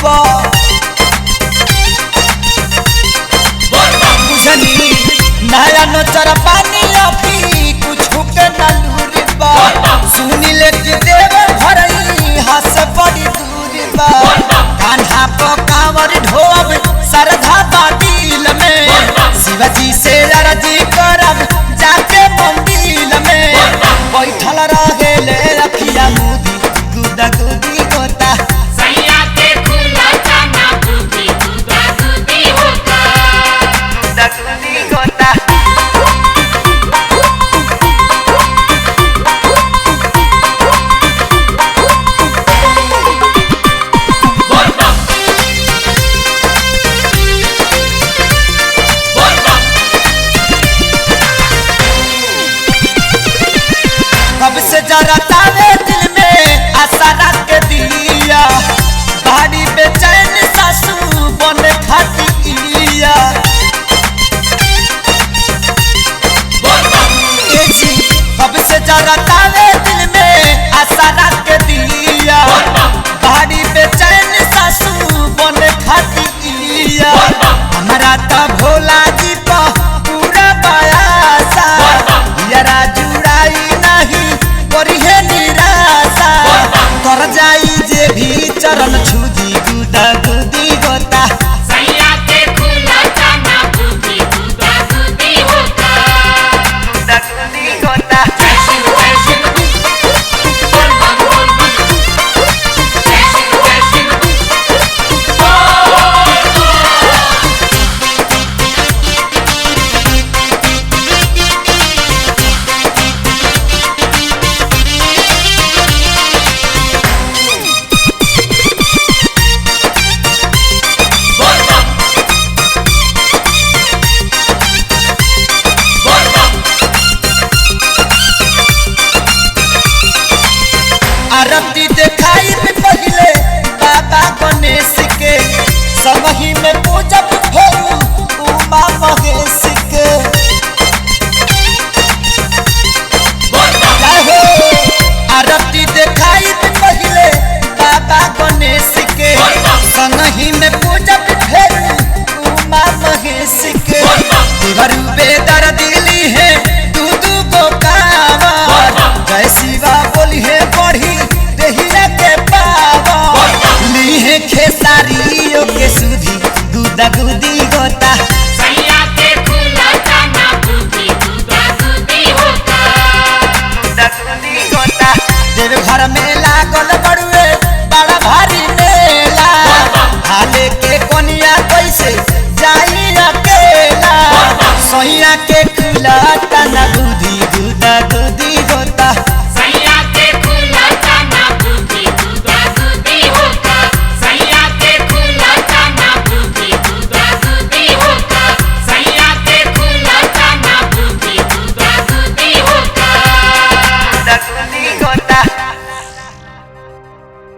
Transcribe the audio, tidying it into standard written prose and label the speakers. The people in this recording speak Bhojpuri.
Speaker 1: पर बुझनी नया नोचर पानी अभी कुछ के नलूर पर सुनी ले कि देव भरई हंस बड़ी दूर पर कान्हा पर कांवर ढोब सरधा बादील में शिवजी से अर्जी करब जाके मंदिर में बैठल रहे ले रखिया मुदी गुदा गुदी होता
Speaker 2: सैया के खुला जाना गुदी गुदा गुदी होता
Speaker 1: गुदा गुदी होता कब से जरा तावे दिल में आशा रख दिया भारी बेचैन सासू बने खातिया कब से जरा तावे दिल में आशा रख दिया भारी बेचैन सासू बने खातिया हमारा तो भोला जी पर पूरा बयासा यारा जुड़ाई नहीं करिहे निराशा कर जाई जे भी चरण छुदी गुदा गुदी होता
Speaker 2: सैया के खुला जाना गुदी गुदा गुदी होता
Speaker 1: गुदा गुदी होता
Speaker 2: जैसिन जैसिन बोल बम जैसिन जैसिन
Speaker 1: आरती देखाई में पहले बाबा गणेश के समही में पूजब फेरू उमा महेश के आरती देखाई में पहले बाबा गणेश के संगही में पूजब फेरू उमा महेश के देवरू बेदर दिली है दू दू गो कांवर जय शिवा बोली है बढ़ी देहिया के पावर ली है खेसारियों के सुधी गुदा गुदी होता
Speaker 2: सैया के खुला जाना गुदी गुदा गुदी होता
Speaker 1: गुदा गुदी होता देव घर में लागल बड़ुए बड़ा भारी मेला हाले के कोनिया कैसे जाई अकेला सैया के खुला तना गुदी गुदा गुदी